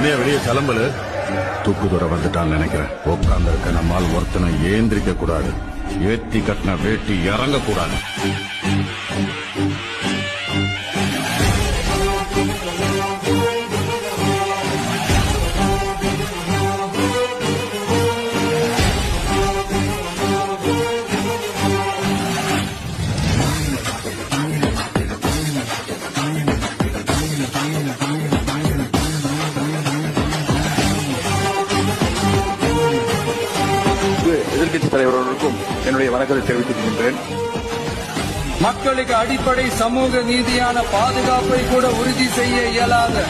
என்னைய வெளியே கிளம்பல. தூக்கு தூர வந்துட்டான்னு நினைக்கிறேன். உட்கார்ந்து இருக்க நம்மால் ஒருத்தனை ஏந்திரிக்க கூடாது. ஏத்தி கட்டின வேட்டி இறங்க கூடாது. எதிர்க்கட்சி தலைவர்களுக்கும் என்னுடைய வணக்கத்தை தெரிவித்துக் கொள்கின்றேன். மக்களுக்கு அடிப்படை சமூக நீதியான பாதுகாப்பை கூட உறுதி செய்ய இயலாத